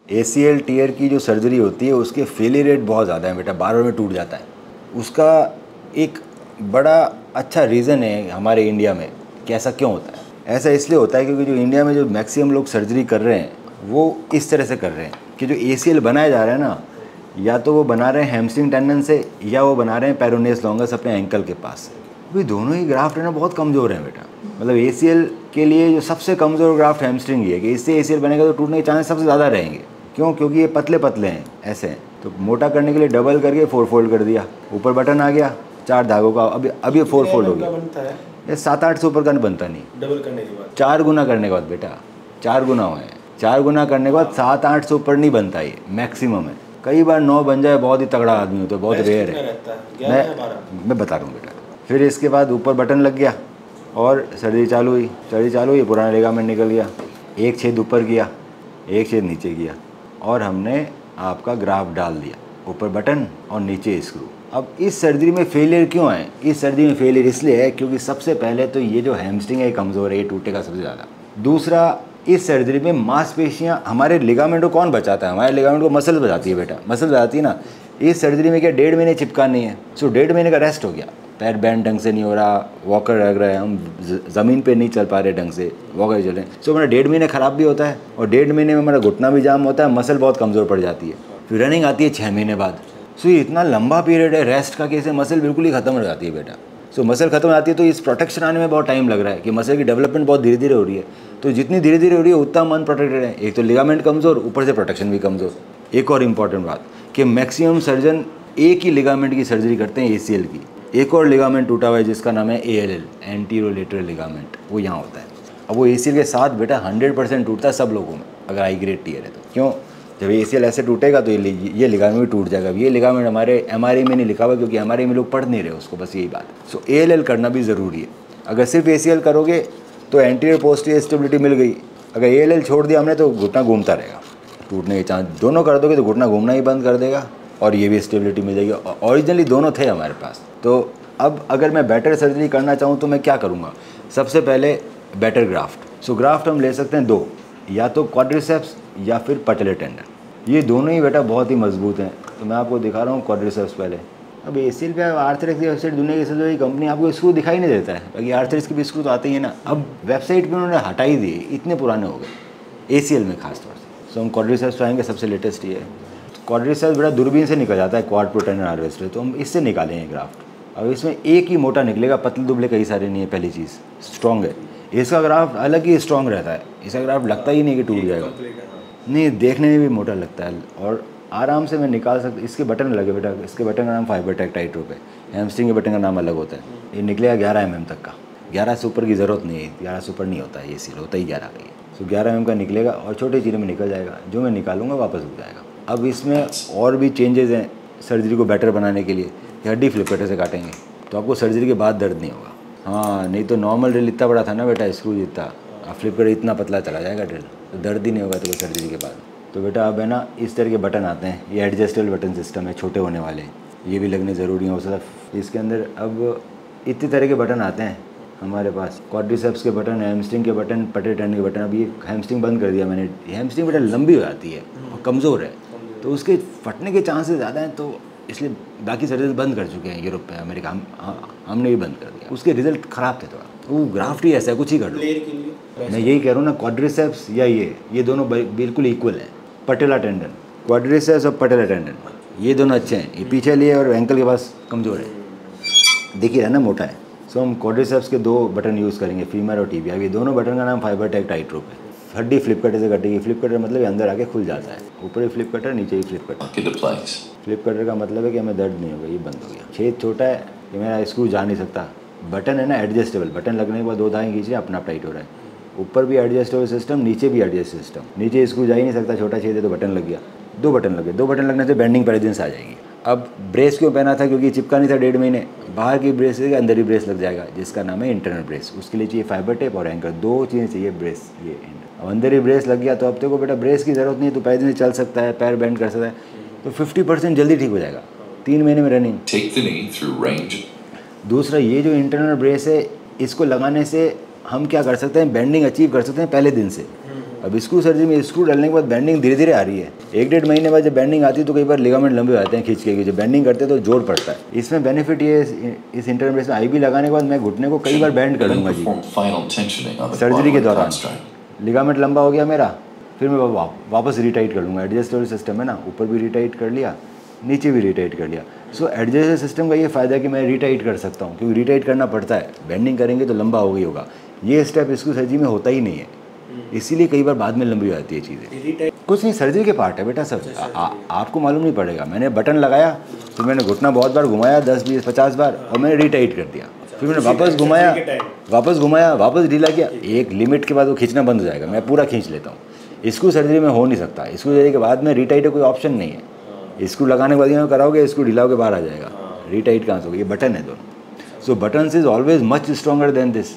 ACL tier की जो surgery होती है उसके फेलियर रेट बहुत ज़्यादा है बेटा, बार बार में टूट जाता है। उसका एक बड़ा अच्छा रीज़न है हमारे इंडिया में कि ऐसा क्यों होता है। ऐसा इसलिए होता है क्योंकि जो इंडिया में जो मैक्सिमम लोग सर्जरी कर रहे हैं वो इस तरह से कर रहे हैं कि जो ACL बनाया जा रहा है ना, या तो वो बना रहे हैं हैमस्ट्रिंग टेंडन से या वो बना रहे हैं पेरोनियस लॉन्गस अपने एंकल के पास से। भी दोनों ही ग्राफ्ट है ना बहुत कमज़ोर हैं बेटा। मतलब ACL के लिए जो सबसे कमज़ोर ग्राफ्ट हैमस्ट्रिंग ही है कि इससे ACL बनेगा तो टूटने के चांसेस सबसे ज़्यादा रहेंगे। क्यों? क्योंकि ये पतले पतले हैं ऐसे हैं। तो मोटा करने के लिए डबल करके 4 फोल्ड कर दिया, ऊपर बटन आ गया 4 धागों का। अब ये 4 फोल्ड हो गया। ये 7-8 से ऊपर का बनता नहीं। डबल करने के बाद 4 गुना करने के बाद बेटा 4 गुना हुए हैं। 4 गुना करने के बाद 7-8 से ऊपर नहीं बनता, ये मैक्सिमम है। कई बार 9 बन जाए, बहुत ही तगड़ा आदमी हो तो बहुत रेयर है। मैं बता रहा हूँ बेटा। फिर इसके बाद ऊपर बटन लग गया और सर्जरी चालू हुई। पुराना लिगामेंट निकल गया, एक छेद ऊपर किया, एक छेद नीचे किया और हमने आपका ग्राफ्ट डाल दिया, ऊपर बटन और नीचे स्क्रू। अब इस सर्जरी में फेलियर क्यों है? इस सर्जरी में फेलियर इसलिए है क्योंकि सबसे पहले तो ये जो हैमस्ट्रिंग है कमज़ोर है, ये टूटेगा सबसे ज़्यादा। दूसरा, इस सर्जरी में मांसपेशियाँ, हमारे लिगामेंट को कौन बचाता है? हमारे लिगामेंट को मसल बचाती है बेटा, मसल बचाती है ना। इस सर्जरी में क्या 1.5 महीने चिपका नहीं है, सो 1.5 महीने का रेस्ट हो गया। पैर बैंड ढंग से नहीं हो रहा, वॉकर लग रहा है, हम ज़मीन पे नहीं चल पा रहे ढंग से, वॉकर चल रहे हैं, सो मेरा 1.5 महीने ख़राब भी होता है और 1.5 महीने में मेरा घुटना भी जाम होता है, मसल बहुत कमज़ोर पड़ जाती है। फिर रनिंग आती है 6 महीने बाद। सो ये इतना लंबा पीरियड है रेस्ट का कि इससे मसल बिल्कुल ही ख़त्म हो जाती है बेटा। सो मसल ख़त्म हो जाती है तो इस प्रोटेक्शन आने में बहुत टाइम लग रहा है कि मसल की डेवलपमेंट बहुत धीरे धीरे हो रही है। तो जितनी धीरे धीरे हो रही है उतना मन प्रोटेक्टेड है। एक तो लिगामेंट कमज़ोर, ऊपर से प्रोटेक्शन भी कमज़ोर। एक और इम्पॉर्टेंट बात कि मैक्सिमम सर्जन एक ही लिगामेंट की सर्जरी करते हैं ACL की। एक और लिगामेंट टूटा हुआ है जिसका नाम है ALL, एंटीरोलेटरल लिगामेंट, वो यहाँ होता है। अब वो ACL के साथ बेटा 100% टूटता है सब लोगों में अगर हाई ग्रेड टीयर है तो। क्यों? जब ACL ऐसे टूटेगा तो ये लिगामेंट भी टूट जाएगा। ये लिगामेंट हमारे MRI में नहीं लिखा हुआ क्योंकि MRI में लोग पढ़ नहीं रहे उसको, बस यही बात। सो ALL करना भी ज़रूरी है। अगर सिर्फ ACL करोगे तो एंटीरियर पोस्टीरियर स्टेबिलिटी मिल गई, अगर ALL छोड़ दिया हमने तो घुटना घूमता रहेगा, टूटने के चांस। दोनों कर दोगे तो घुटना घूमना ही बंद कर देगा और ये भी स्टेबिलिटी मिल जाएगी। ओरिजिनली दोनों थे हमारे पास। तो अब अगर मैं बेटर सर्जरी करना चाहूँ तो मैं क्या करूँगा? सबसे पहले बेटर ग्राफ्ट। सो ग्राफ्ट हम ले सकते हैं 2, या तो क्वाड्रिसेप्स या फिर पटेलर टेंडन। ये दोनों ही बेटा बहुत ही मजबूत हैं। तो मैं आपको दिखा रहा हूँ क्वाड्रिसेप्स पहले। अब ACL पे आर्थरेक्स की वेबसाइट, दुनिया की सबसे बड़ी कंपनी, आपको स्क्रू दिखाई नहीं देता है, बाकी आर्थरेक्स की भी स्क्रू तो आते ही है ना। अब वेबसाइट पे उन्होंने हटा ही दिए, इतने पुराने हो गए ACL में खास तौर से। सो हम क्वाड्रिसेप्स आएंगे, सबसे लेटेस्ट ये है। क्वाड्रिसेप्स बेटा दूरबीन से निकल जाता है, क्वाड प्रोटेंडन हार्वेस्टर, तो हम इससे निकालेंगे ग्राफ्ट। अब इसमें एक ही मोटा निकलेगा, पतले दुबले कई सारे नहीं है। पहली चीज़ स्ट्रॉन्ग है, इसका ग्राफ्ट अलग ही स्ट्रॉन्ग रहता है। इसका ग्राफ्ट लगता ही नहीं कि टूट जाएगा, नहीं, देखने में भी मोटा लगता है और आराम से मैं निकाल सकता। इसके बटन लगे बेटा, इसके बटन का नाम फाइबरटेक टाइटरोप है। हैमस्ट्रिंग के बटन का नाम अलग होता है। ये निकलेगा 11 mm तक का, 11 से ऊपर की ज़रूरत नहीं है, 11 से ऊपर नहीं होता है, ACL होता ही 11 का ही। सो 11 mm का निकलेगा और छोटे चीरे में निकल जाएगा, जो मैं निकालूंगा वापस उग जाएगा। अब इसमें और भी चेंजेस हैं सर्जरी को बेटर बनाने के लिए। हड्डी फ्लिप कटर से काटेंगे तो आपको सर्जरी के बाद दर्द नहीं होगा। हाँ, नहीं तो नॉर्मल ड्रिल इतना बड़ा था ना बेटा, स्क्रू जितना, अब फ्लिप कटर इतना पतला चला जाएगा ड्रिल, तो दर्द ही नहीं होगा तो सर्जरी के बाद। तो बेटा अब है ना इस तरह के बटन आते हैं, ये एडजस्टेबल बटन सिस्टम है, छोटे होने वाले, ये भी लगने ज़रूरी हो सकता। इसके अंदर अब इतनी तरह के बटन आते हैं हमारे पास, क्वाड्रिसेप्स के बटन, हैमस्ट्रिंग के बटन, पटेलर टेंडन के बटन। अब ये हैमस्ट्रिंग बंद कर दिया मैंने, हैमस्ट्रिंग बेटा लंबी हो जाती है और कमज़ोर है तो उसके फटने के चांसेस ज़्यादा हैं, तो इसलिए बाकी सर्जरी बंद कर चुके हैं यूरोप में, अमेरिका, हमने भी बंद कर दिया। उसके रिजल्ट ख़राब थे थोड़ा, वो ग्राफ्ट ही ऐसा है, कुछ ही कर लो। मैं यही कह रहा हूँ ना, क्वाड्रिसेप्स या ये दोनों बिल्कुल इक्वल हैं। पटेलर टेंडन, क्वाड्रिसेप्स और पटेलर टेंडन, ये दोनों अच्छे हैं। ये पीछे लिए और एंकल के पास कमज़ोर है, देखिए है ना, मोटा है। सो हम क्वाड्रिसेप्स के 2 बटन यूज़ करेंगे, फीमर और टिबिया। ये दोनों बटन का नाम फाइबरटेक टाइटरोप है। हड्डी फ्लिप कटर से कटेगी। फ्लिप कटर मतलब ये अंदर आके खुल जाता है, ऊपर ही फ्लिप कटर, नीचे ही फ्लिप कटर। फ्लिप कटर का मतलब है कि हमें दर्द नहीं होगा, ये बंद हो गया। छेद छोटा है कि मेरा स्क्रू जा नहीं सकता। बटन है ना एडजस्टेबल, बटन लगने के बाद 2 धागे खींच रहे, अपना आप टाइट हो रहा है। ऊपर भी एडजस्टेबल सिस्टम, नीचे भी एडजस्ट सिस्टम। नीचे स्क्रू जा ही नहीं सकता, छोटा छेद है तो बटन लग गया। 2 बटन लगे, 2 बटन लगने से बेंडिंग पैरालिसिस आ जाएगी। अब ब्रेस क्यों पहना था? क्योंकि चिपका नहीं था 1.5 महीने। बाहर की ब्रेस से अंदर ही ब्रेस लग जाएगा, जिसका नाम है इंटरनल ब्रेस। उसके लिए चाहिए फाइबर टेप और एंकर, 2 चीज़ें चाहिए, ब्रेस ये। अब अंदर ही ब्रेस लग गया तो अब तेरे को बेटा ब्रेस की ज़रूरत नहीं है, तो पैर से चल सकता है, पैर बेंड कर सकता है, तो 50% जल्दी ठीक हो जाएगा, 3 महीने में रनिंग। दूसरा, ये जो इंटरनल ब्रेस है, इसको लगाने से हम क्या कर सकते हैं, बेंडिंग अचीव कर सकते हैं पहले दिन से। अब स्क्रू सर्जरी में स्क्रू डालने के बाद बेंडिंग धीरे धीरे आ रही है। 1-1.5 महीने बाद जब बेंडिंग आती है तो कई बार लिगामेंट लंबे हो जाते हैं खींच के, जब बेंडिंग करते हैं तो जोर पड़ता है। इसमें बेनिफिट ये इस इंटरनल ब्रेस में IB लगाने के बाद मैं घुटने को कई बार बेंड कर लूँगा जी सर्जरी के दौरान। लिगामेंट लंबा हो गया मेरा, फिर मैं वापस रिटाइट कर लूँगा। एडजस्टेबल सिस्टम है ना, ऊपर भी रिटाइट कर लिया, नीचे भी रिटाइट कर लिया। सो एडजस्टेबल सिस्टम का ये फ़ायदा है कि मैं रिटाइट कर सकता हूँ, क्योंकि रिटाइट करना पड़ता है, बेंडिंग करेंगे तो लंबा हो गई होगा। ये स्टेप स्क्रू सर्जरी में होता ही नहीं है, इसीलिए कई बार बाद में लंबी हो जाती है चीज़ें। कुछ नहीं, सर्जरी के पार्ट है बेटा सब। आपको मालूम नहीं पड़ेगा। मैंने बटन लगाया तो मैंने घुटना बहुत बार घुमाया, 10, 20, 50 बार, और मैंने रिटाइट कर दिया। फिर मैंने वापस घुमाया, वापस ढीला किया। एक लिमिट के बाद वो खींचना बंद हो जाएगा, मैं पूरा खींच लेता हूँ। स्क्रू सर्जरी में हो नहीं सकता। स्क्रू सर्जरी के बाद में रिटाइट का कोई ऑप्शन नहीं है। स्क्रू लगाने के बाद ये कराओगे, स्क्रू ढीला होकर बाहर आ जाएगा। रिटाइट कहाँ से होगा, ये बटन है दोनों। So button is always much stronger than this.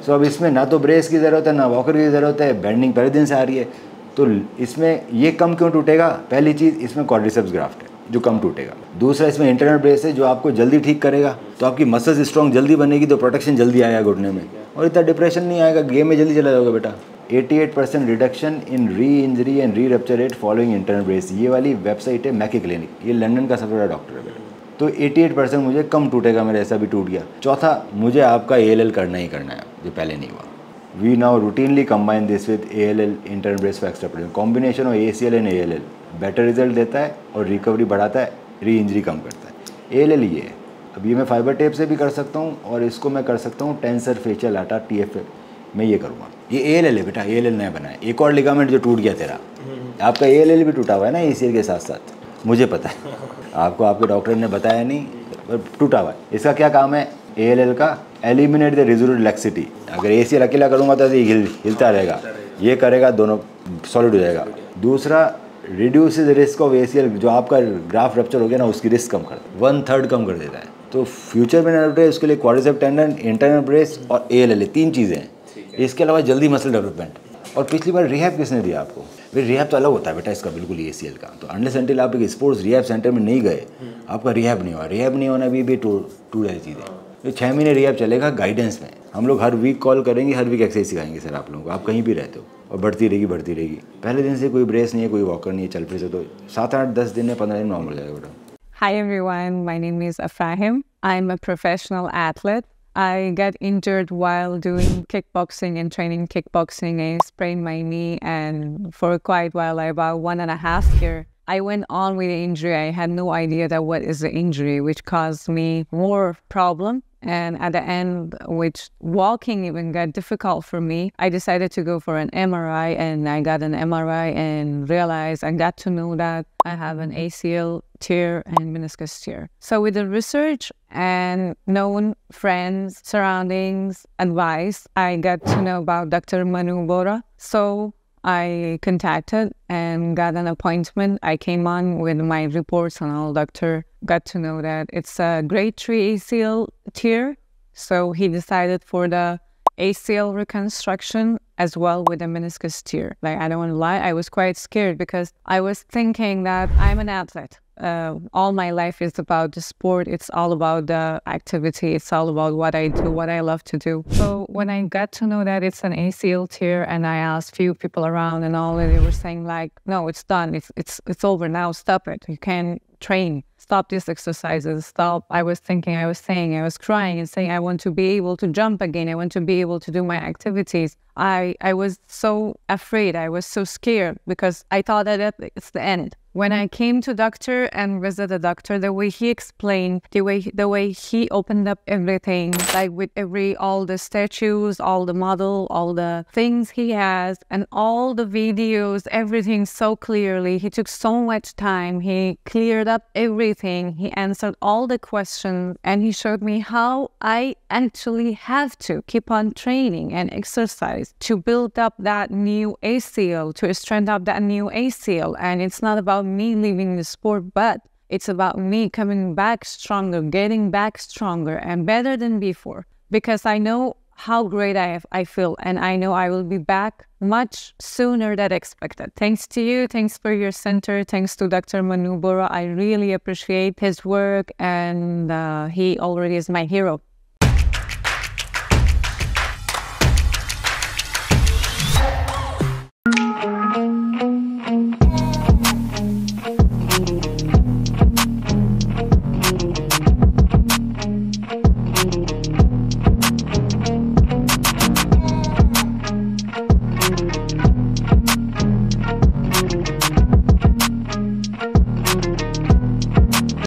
So अब इसमें ना तो ब्रेस की ज़रूरत है, ना वॉकर की ज़रूरत है, बेंडिंग पहले दिन से आ रही है, तो इसमें ये कम क्यों टूटेगा? पहली चीज़, इसमें क्वाड्रिसेप्स ग्राफ्ट है जो कम टूटेगा। दूसरा, इसमें इंटरनल ब्रेस है जो आपको जल्दी ठीक करेगा, तो आपकी मसल्स स्ट्रॉन्ग जल्दी बनेगी, तो प्रोटेक्शन जल्दी आएगा घुटने में, और इतना डिप्रेशन नहीं आएगा, गेम में जल्दी चला जाओगे बेटा। 88% रिडक्शन इन री injury and re rupture rate following internal brace. ये वाली वेबसाइट है मैकी क्लिनिक, ये लंदन का सबसे बड़ा डॉक्टर है बेटा। तो 88% मुझे कम टूटेगा, मेरा ऐसा भी टूट गया। चौथा, मुझे आपका ALL करना ही करना है, जो पहले नहीं हुआ। We now routinely combine this with ALL internal brace for extra protection. Combination of ACL and ALL better result देता है और रिकवरी बढ़ाता है, री इंजरी कम करता है। ALL ये है। अब ये मैं फाइबर टेप से भी कर सकता हूँ, और इसको मैं कर सकता हूँ टेंसर फेशियल आटा, TFA, मैं ये करूँगा। ये ALL है बेटा, ALL नया बना है। एक और लिगामेंट जो टूट गया तेरा, आपका ALL भी टूटा हुआ है ना ACL के साथ साथ, मुझे पता है। आपको आपके डॉक्टर ने बताया नहीं, पर टूटा हुआ है। इसका क्या काम है ALL का? Eliminate the residual laxity. अगर ACL अकेला करूँगा तो हिलता रहेगा, ये करेगा दोनों सॉलिड हो जाएगा। दूसरा, reduce the risk of ACL, जो आपका ग्राफ रप्चर हो गया ना, उसकी रिस्क कम कर 1/3 कम कर देता है। तो फ्यूचर में ना टूटे, उसके लिए क्वाड्रिसेप टेंडन, इंटरनल ब्रेस और ALL, 3 चीज़ें हैं। इसके अलावा जल्दी मसल डेवलपमेंट। और पिछली बार रिहैब किसने दिया आपको? भाई रिहैब तो अलग होता है बेटा इसका, बिल्कुल ACL का। तो अनलेस अनटिल आप एक स्पोर्ट्स रिहैब सेंटर में नहीं गए, आपका रिहैब नहीं हुआ। रिहैब नहीं होना भी टूट रही चीज़ें। तो 6 महीने रिहैब चलेगा गाइडेंस में। हम लोग हर वीक कॉल करेंगे, हर वीक एक्सरसाइज सिखाएंगे सर आप लोगों को, आप कहीं भी रहते हो, और बढ़ती रहेगी। पहले दिन से कोई ब्रेस नहीं है, कोई वॉकर नहीं है, चल फिर से तो 7, 8, 10 दिन में 15 दिन नॉर्मल हो जाएगा बेटा। Hi everyone, my name is Afahim. I'm a professional athlete. I got injured while doing kickboxing and training kickboxing. I sprained my knee, and for quite a while, about 1.5 years, I went on with the injury. I had no idea that what is the injury, which caused me more problem. And at the end, which walking even got difficult for me, I decided to go for an MRI, and I got an MRI and realized I got to know that I have an ACL tear and meniscus tear. So with the research and known friends, surroundings, advice, I got to know about Dr. Manu Bora. So I contacted and got an appointment. I came on with my reports and all. Doctor got to know that it's a grade 3 ACL tear. So he decided for the ACL reconstruction as well with a meniscus tear. Like, I don't want to lie, I was quite scared because I was thinking that I'm an athlete. All my life is about the sport. It's all about the activity. It's all about what I do, what I love to do. So when I got to know that it's an ACL tear, and I asked few people around and all, and they were saying like, no, it's done. It's over now. Stop it. You can't train. Stop these exercises. Stop. I was thinking, I was saying, I was crying and saying, I want to be able to jump again. I want to be able to do my activities. I was so afraid. I was so scared because I thought that it's the end. When I came to doctor and visited the doctor, the way he explained, the way he opened up everything, like with all the statues, all the model, all the things he has, and all the videos, everything so clearly. He took so much time. He cleared up everything. He answered all the questions, and he showed me how I actually have to keep on training and exercise to build up that new ACL, to strengthen up that new ACL. And it's not about me leaving the sport, but it's about me coming back stronger, getting back stronger and better than before, because I know how great I feel, and I know I will be back much sooner than expected. Thanks to you, thanks for your center, thanks to Dr. Manu Bora. I really appreciate his work, and he already is my hero.